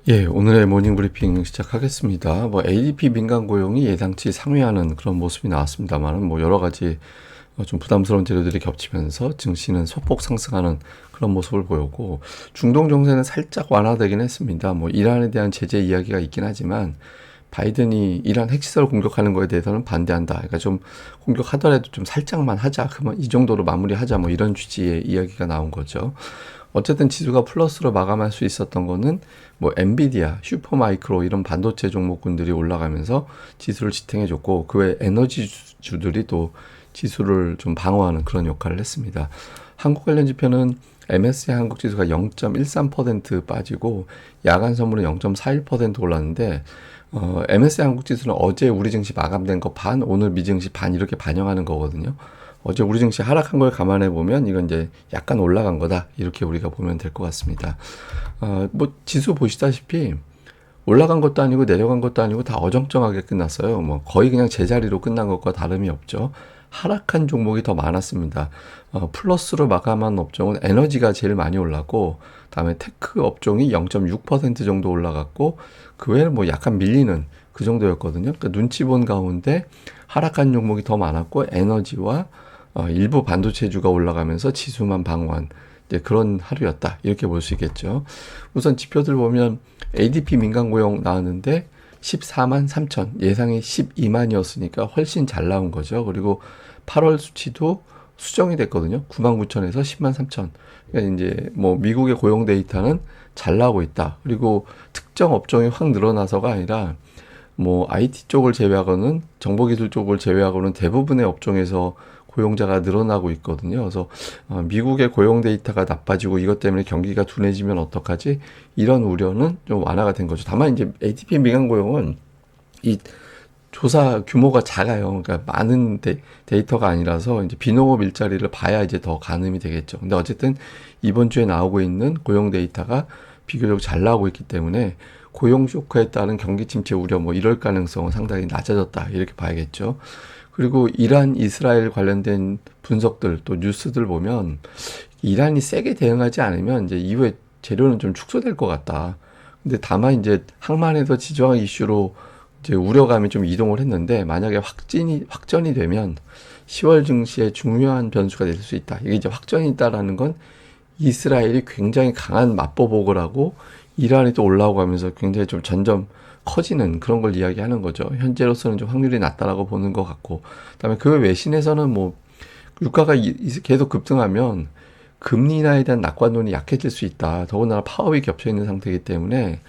예, 오늘의 모닝 브리핑 시작하겠습니다. ADP 민간 고용이 예상치 상회하는 그런 모습이 나왔습니다만, 여러 가지 좀 부담스러운 재료들이 겹치면서 증시는 소폭 상승하는 그런 모습을 보였고, 중동 정세는 살짝 완화되긴 했습니다. 이란에 대한 제재 이야기가 있긴 하지만, 바이든이 이란 핵시설 공격하는 거에 대해서는 반대한다. 그러니까 좀 공격하더라도 좀 살짝만 하자. 그러면 이 정도로 마무리하자. 이런 취지의 이야기가 나온 거죠. 어쨌든 지수가 플러스로 마감할 수 있었던 거는 엔비디아, 슈퍼마이크로 이런 반도체 종목군들이 올라가면서 지수를 지탱해줬고, 그 외 에너지주들이 또 지수를 좀 방어하는 그런 역할을 했습니다. 한국 관련 지표는 MSCI 한국 지수가 0.13% 빠지고 야간 선물은 0.41% 올랐는데, MSCI 한국 지수는 어제 우리 증시 마감된 거 반, 오늘 미증시 반 이렇게 반영하는 거거든요. 어제 우리 증시 하락한 걸 감안해 보면 이건 이제 약간 올라간 거다, 이렇게 우리가 보면 될 것 같습니다. 지수 보시다시피 올라간 것도 아니고 내려간 것도 아니고 다 어정쩡하게 끝났어요. 거의 그냥 제자리로 끝난 것과 다름이 없죠. 하락한 종목이 더 많았습니다. 플러스로 마감한 업종은 에너지가 제일 많이 올랐고, 다음에 테크 업종이 0.6% 정도 올라갔고, 그 외에 약간 밀리는 그 정도였거든요. 그러니까 눈치 본 가운데 하락한 종목이 더 많았고, 에너지와 일부 반도체주가 올라가면서 지수만 방어한 그런 하루였다, 이렇게 볼 수 있겠죠. 우선 지표들 보면 ADP 민간 고용 나왔는데 14만 3천, 예상이 12만이었으니까 훨씬 잘 나온 거죠. 그리고 8월 수치도 수정이 됐거든요. 9만 9천에서 10만 3천. 그러니까 이제 미국의 고용 데이터는 잘 나오고 있다. 그리고 특정 업종이 확 늘어나서가 아니라 IT 쪽을 제외하고는, 정보기술 쪽을 제외하고는 대부분의 업종에서 고용자가 늘어나고 있거든요. 그래서 미국의 고용 데이터가 나빠지고 이것 때문에 경기가 둔해지면 어떡하지? 이런 우려는 좀 완화가 된 거죠. 다만 이제 ADP 민간 고용은 이 조사 규모가 작아요. 그러니까 많은 데이터가 아니라서 이제 비농업 일자리를 봐야 이제 더 가늠이 되겠죠. 근데 어쨌든 이번 주에 나오고 있는 고용 데이터가 비교적 잘 나오고 있기 때문에 고용 쇼크에 따른 경기 침체 우려 이럴 가능성은 상당히 낮아졌다, 이렇게 봐야겠죠. 그리고 이란, 이스라엘 관련된 분석들 또 뉴스들 보면 이란이 세게 대응하지 않으면 이제 이후에 재료는 좀 축소될 것 같다. 근데 다만 이제 항만에서 지정학 이슈로 이제 우려감이 좀 이동을 했는데, 만약에 확전이 되면 10월 증시에 중요한 변수가 될 수 있다. 이게 이제 확전이 있다라는 건 이스라엘이 굉장히 강한 맞보복을 하고 이란이 또 올라오고 하면서 굉장히 좀 점점 커지는 그런 걸 이야기하는 거죠. 현재로서는 좀 확률이 낮다라고 보는 것 같고, 그다음에 그 외신에서는 유가가 계속 급등하면 금리 인하에 대한 낙관론이 약해질 수 있다. 더군다나 파업이 겹쳐 있는 상태이기 때문에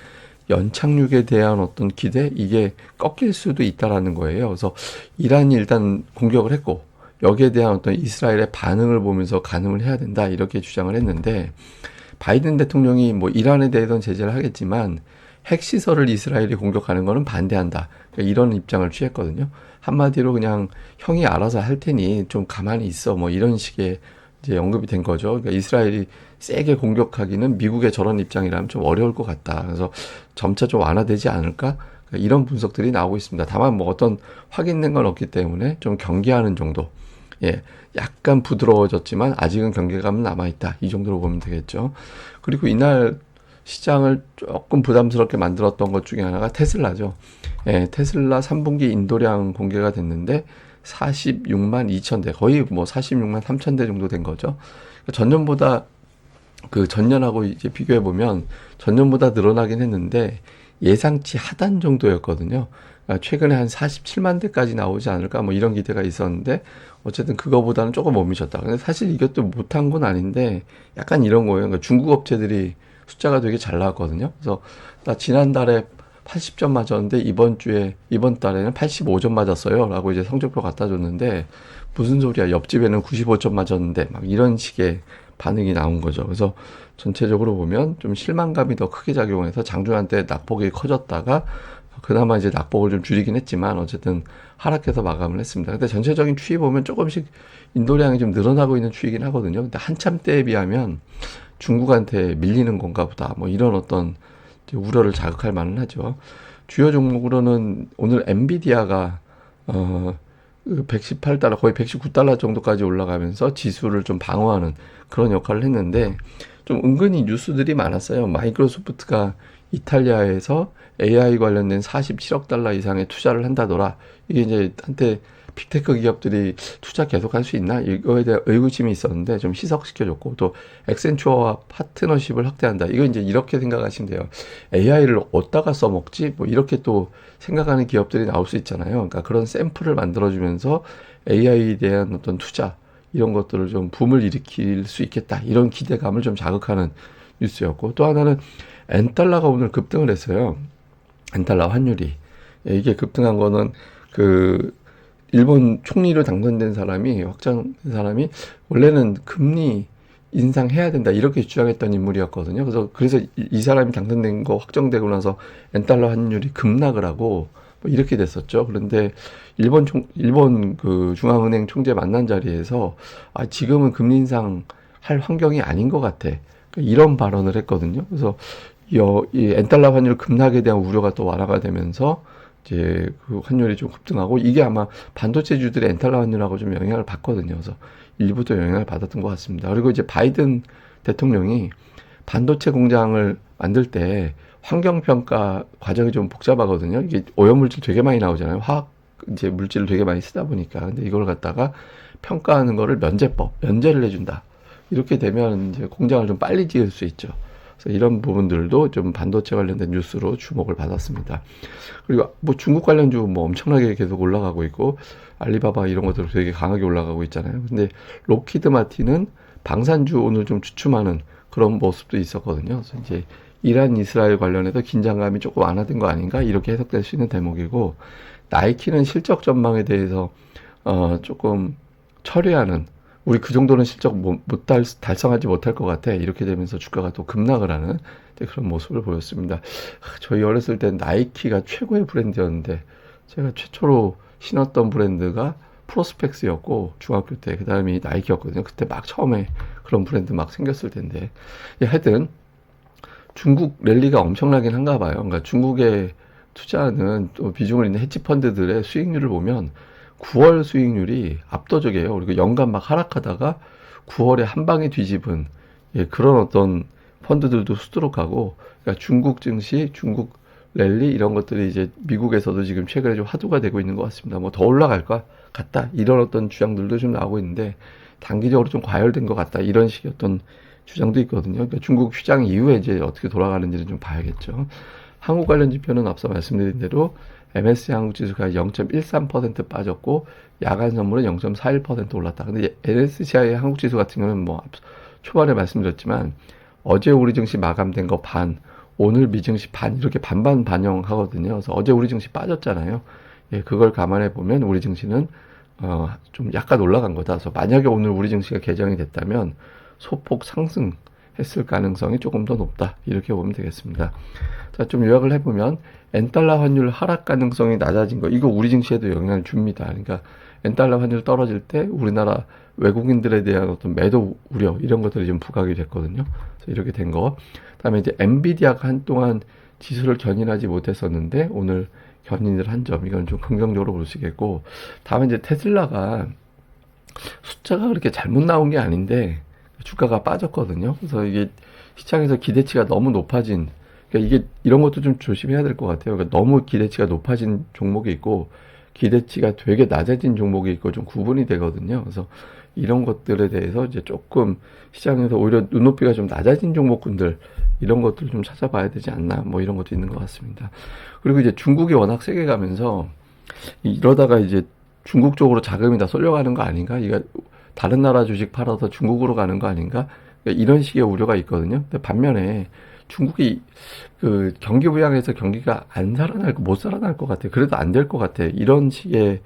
연착륙에 대한 어떤 기대, 이게 꺾일 수도 있다라는 거예요. 그래서 이란이 일단 공격을 했고, 여기에 대한 어떤 이스라엘의 반응을 보면서 가늠을 해야 된다, 이렇게 주장을 했는데, 바이든 대통령이 이란에 대해서는 제재를 하겠지만 핵시설을 이스라엘이 공격하는 것은 반대한다, 그러니까 이런 입장을 취했거든요. 한마디로 그냥 형이 알아서 할 테니 좀 가만히 있어, 이런 식의 이제 언급이 된 거죠. 그러니까 이스라엘이 세게 공격하기는 미국의 저런 입장이라면 좀 어려울 것 같다. 그래서 점차 좀 완화되지 않을까? 그러니까 이런 분석들이 나오고 있습니다. 다만 어떤 확인된 건 없기 때문에 좀 경계하는 정도. 예, 약간 부드러워졌지만 아직은 경계감은 남아있다, 이 정도로 보면 되겠죠. 그리고 이날 시장을 조금 부담스럽게 만들었던 것 중에 하나가 테슬라죠. 예, 테슬라 3분기 인도량 공개가 됐는데 46만 2천 대, 거의 46만 3천 대 정도 된 거죠. 전년보다, 전년하고 이제 비교해 보면 전년보다 늘어나긴 했는데 예상치 하단 정도였거든요. 그러니까 최근에 한 47만 대까지 나오지 않을까, 이런 기대가 있었는데 어쨌든 그거보다는 조금 못 미쳤다. 근데 사실 이것도 못한 건 아닌데 약간 이런 거예요. 그러니까 중국 업체들이 숫자가 되게 잘 나왔거든요. 그래서 나 지난달에 80점 맞았는데 이번 달에는 85점 맞았어요, 라고 이제 성적표 갖다 줬는데, 무슨 소리야, 옆집에는 95점 맞았는데, 이런 식의 반응이 나온 거죠. 그래서 전체적으로 보면 좀 실망감이 더 크게 작용해서 장중한테 낙폭이 커졌다가 그나마 이제 낙폭을 좀 줄이긴 했지만 어쨌든 하락해서 마감을 했습니다. 근데 전체적인 추이 보면 조금씩 인도량이 좀 늘어나고 있는 추이긴 하거든요. 근데 한참 때에 비하면 중국한테 밀리는 건가 보다, 이런 어떤 우려를 자극할 만은 하죠. 주요 종목으로는 오늘 엔비디아가 118달러, 거의 119달러 정도까지 올라가면서 지수를 좀 방어하는 그런 역할을 했는데, 좀 은근히 뉴스들이 많았어요. 마이크로소프트가 이탈리아에서 AI 관련된 47억 달러 이상의 투자를 한다더라. 이게 이제 한때 빅테크 기업들이 투자 계속할 수 있나? 이거에 대한 의구심이 있었는데 좀 희석시켜줬고, 또 엑센추어와 파트너십을 확대한다. 이거 이제 이렇게 생각하시면 돼요. AI를 어디다가 써먹지? 뭐 이렇게 또 생각하는 기업들이 나올 수 있잖아요. 그러니까 그런 샘플을 만들어주면서 AI에 대한 어떤 투자, 이런 것들을 좀 붐을 일으킬 수 있겠다. 이런 기대감을 좀 자극하는 뉴스였고, 또 하나는 엔달러가 오늘 급등을 했어요. 엔달러 환율이. 이게 급등한 거는 그 일본 총리로 당선된 사람이, 확정된 사람이 원래는 금리 인상해야 된다 이렇게 주장했던 인물이었거든요. 그래서 이 사람이 당선된 거 확정되고 나서 엔달러 환율이 급락을 하고 뭐 이렇게 됐었죠. 그런데 일본 그 중앙은행 총재 만난 자리에서 지금은 금리 인상 할 환경이 아닌 것 같아. 이런 발언을 했거든요. 그래서 이 엔달러 환율 급락에 대한 우려가 또 완화가 되면서 이제 그 환율이 좀 급등하고, 이게 아마 반도체주들의 엔달러 환율하고 좀 영향을 받거든요. 그래서 일부도 영향을 받았던 것 같습니다. 그리고 이제 바이든 대통령이 반도체 공장을 만들 때 환경평가 과정이 좀 복잡하거든요. 이게 오염물질 되게 많이 나오잖아요. 화학 이제 물질을 되게 많이 쓰다 보니까. 근데 이걸 갖다가 평가하는 거를 면제를 해준다. 이렇게 되면 이제 공장을 좀 빨리 지을 수 있죠. 그래서 이런 부분들도 좀 반도체 관련된 뉴스로 주목을 받았습니다. 그리고 뭐 중국 관련주 뭐 엄청나게 계속 올라가고 있고, 알리바바 이런 것들 되게 강하게 올라가고 있잖아요. 근데 로키드 마틴은 방산주 오늘 좀 주춤하는 그런 모습도 있었거든요. 그래서 이제 이란 이스라엘 관련해서 긴장감이 조금 완화된 거 아닌가 이렇게 해석될 수 있는 대목이고, 나이키는 실적 전망에 대해서 조금 철회하는, 우리 그 정도는 실적 달성하지 못할 것 같아. 이렇게 되면서 주가가 또 급락을 하는 그런 모습을 보였습니다. 저희 어렸을 때 나이키가 최고의 브랜드였는데, 제가 최초로 신었던 브랜드가 프로스펙스였고, 중학교 때, 그 다음이 나이키였거든요. 그때 막 처음에 그런 브랜드 막 생겼을 텐데. 하여튼, 중국 랠리가 엄청나긴 한가 봐요. 그러니까 중국에 투자하는 또 비중을 있는 헤지펀드들의 수익률을 보면 9월 수익률이 압도적이에요. 그리고 연간 막 하락하다가 9월에 한 방에 뒤집은 그런 어떤 펀드들도 수두룩하고, 그러니까 중국 증시, 중국 랠리 이런 것들이 이제 미국에서도 지금 최근에 좀 화두가 되고 있는 것 같습니다. 뭐 더 올라갈 것 같다 이런 어떤 주장들도 좀 나오고 있는데, 단기적으로 좀 과열된 것 같다 이런 식의 어떤 주장도 있거든요. 그러니까 중국 휴장 이후에 이제 어떻게 돌아가는지를 좀 봐야겠죠. 한국 관련 지표는 앞서 말씀드린 대로 MSCI 한국 지수가 0.13% 빠졌고, 야간 선물은 0.41% 올랐다. 근데 MSCI 한국 지수 같은 경우는 뭐 초반에 말씀드렸지만 어제 우리 증시 마감된 거 반, 오늘 미증시 반, 이렇게 반반 반영하거든요. 그래서 어제 우리 증시 빠졌잖아요. 그걸 감안해 보면 우리 증시는 좀 약간 올라간 거다. 그래서 만약에 오늘 우리 증시가 개정이 됐다면 소폭 상승했을 가능성이 조금 더 높다. 이렇게 보면 되겠습니다. 자, 좀 요약을 해보면 엔달러 환율 하락 가능성이 낮아진 거, 이거 우리 증시에도 영향을 줍니다. 그러니까 엔달러 환율 떨어질 때 우리나라 외국인들에 대한 어떤 매도 우려 이런 것들이 좀 부각이 됐거든요. 그래서 이렇게 된 거. 그다음에 이제 엔비디아가 한동안 지수를 견인하지 못했었는데 오늘 견인을 한 점, 이건 좀 긍정적으로 볼 수 있겠고, 다음에 이제 테슬라가 숫자가 그렇게 잘못 나온 게 아닌데 주가가 빠졌거든요. 그래서 이게 시장에서 기대치가 너무 높아진, 그러니까 이게 이런 것도 좀 조심해야 될 것 같아요. 그러니까 너무 기대치가 높아진 종목이 있고 기대치가 되게 낮아진 종목이 있고 좀 구분이 되거든요. 그래서 이런 것들에 대해서 이제 조금 시장에서 오히려 눈높이가 좀 낮아진 종목군들, 이런 것들을 좀 찾아봐야 되지 않나, 뭐 이런 것도 있는 것 같습니다. 그리고 이제 중국이 워낙 세게 가면서 이러다가 이제 중국 쪽으로 자금이 다 쏠려가는 거 아닌가? 이거 다른 나라 주식 팔아서 중국으로 가는 거 아닌가? 그러니까 이런 식의 우려가 있거든요. 근데 반면에 중국이 그 경기 부양해서 경기가 못 살아날 것 같아. 그래도 안 될 것 같아. 이런 식의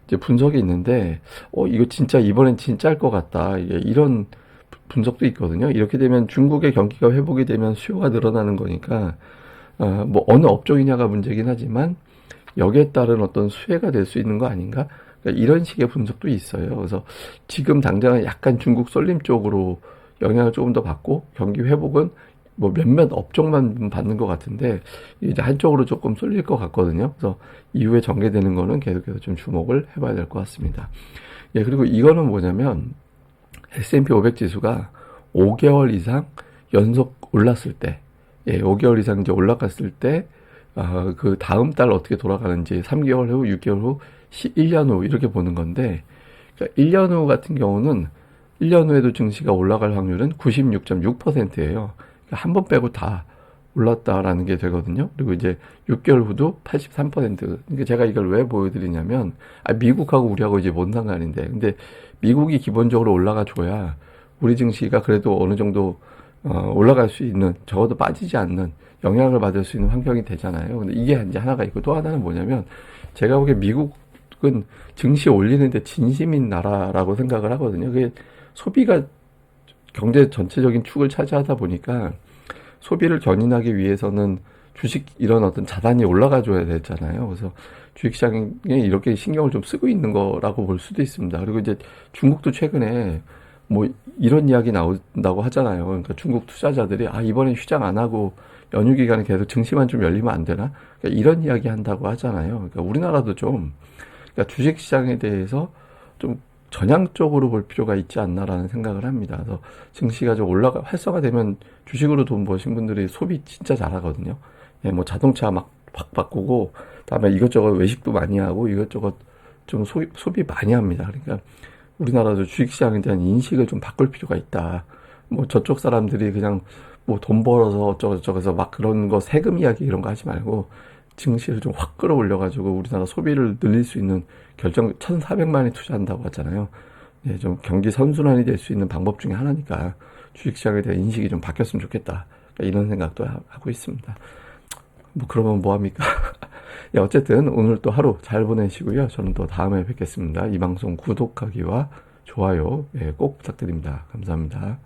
이제 분석이 있는데, 이거 진짜 이번엔 진짜 할 것 같다. 이런 분석도 있거든요. 이렇게 되면 중국의 경기가 회복이 되면 수요가 늘어나는 거니까, 뭐 어느 업종이냐가 문제긴 하지만 여기에 따른 어떤 수혜가 될 수 있는 거 아닌가? 그러니까 이런 식의 분석도 있어요. 그래서 지금 당장은 약간 중국 쏠림 쪽으로 영향을 조금 더 받고, 경기 회복은 뭐 몇몇 업종만 받는 것 같은데 이제 한쪽으로 조금 쏠릴 것 같거든요. 그래서 이후에 전개되는 거는 계속해서 좀 주목을 해봐야 될 것 같습니다. 그리고 이거는 뭐냐면 S&P 500 지수가 5개월 이상 연속 올랐을 때, 예, 5개월 이상 이제 올라갔을 때, 그 다음 달 어떻게 돌아가는지 3개월 후, 6개월 후, 1년 후 이렇게 보는 건데, 그러니까 1년 후 같은 경우는 1년 후에도 증시가 올라갈 확률은 96.6%예요. 그러니까 한 번 빼고 다 올랐다라는 게 되거든요. 그리고 이제 6개월 후도 83%. 그러니까 제가 이걸 왜 보여드리냐면, 미국하고 우리하고 이제 뭔 상관인데, 근데 미국이 기본적으로 올라가 줘야 우리 증시가 그래도 어느 정도 올라갈 수 있는, 적어도 빠지지 않는 영향을 받을 수 있는 환경이 되잖아요. 근데 이게 이제 하나가 있고, 또 하나는 뭐냐면, 제가 보기에 미국은 증시 올리는데 진심인 나라라고 생각을 하거든요. 그게 소비가 경제 전체적인 축을 차지하다 보니까 소비를 견인하기 위해서는 주식 이런 어떤 자산이 올라가 줘야 되잖아요. 그래서 주식시장에 이렇게 신경을 좀 쓰고 있는 거라고 볼 수도 있습니다. 그리고 이제 중국도 최근에 뭐 이런 이야기 나온다고 하잖아요. 그러니까 중국 투자자들이 이번엔 휴장 안 하고 연휴 기간에 계속 증시만 좀 열리면 안 되나? 그러니까 이런 이야기 한다고 하잖아요. 그러니까 우리나라도 좀 그러니까 주식시장에 대해서 좀 전향적으로 볼 필요가 있지 않나라는 생각을 합니다. 그래서 증시가 좀 활성화되면 주식으로 돈 버신 분들이 소비 진짜 잘하거든요. 예, 뭐 자동차 막 바꾸고, 다음에 이것저것 외식도 많이 하고, 이것저것 좀 소비 많이 합니다. 그러니까 우리나라도 주식시장에 대한 인식을 좀 바꿀 필요가 있다. 뭐 저쪽 사람들이 그냥 뭐 돈 벌어서 어쩌고저쩌고 막 그런 거 세금 이야기 이런 거 하지 말고, 증시를 좀 확 끌어올려가지고 우리나라 소비를 늘릴 수 있는 1,400만이 투자한다고 하잖아요. 예, 좀 경기 선순환이 될 수 있는 방법 중에 하나니까 주식시장에 대한 인식이 좀 바뀌었으면 좋겠다. 그러니까 이런 생각도 하고 있습니다. 뭐 그러면 뭐합니까? 예, 어쨌든 오늘 또 하루 잘 보내시고요. 저는 또 다음에 뵙겠습니다. 이 방송 구독하기와 좋아요 꼭 부탁드립니다. 감사합니다.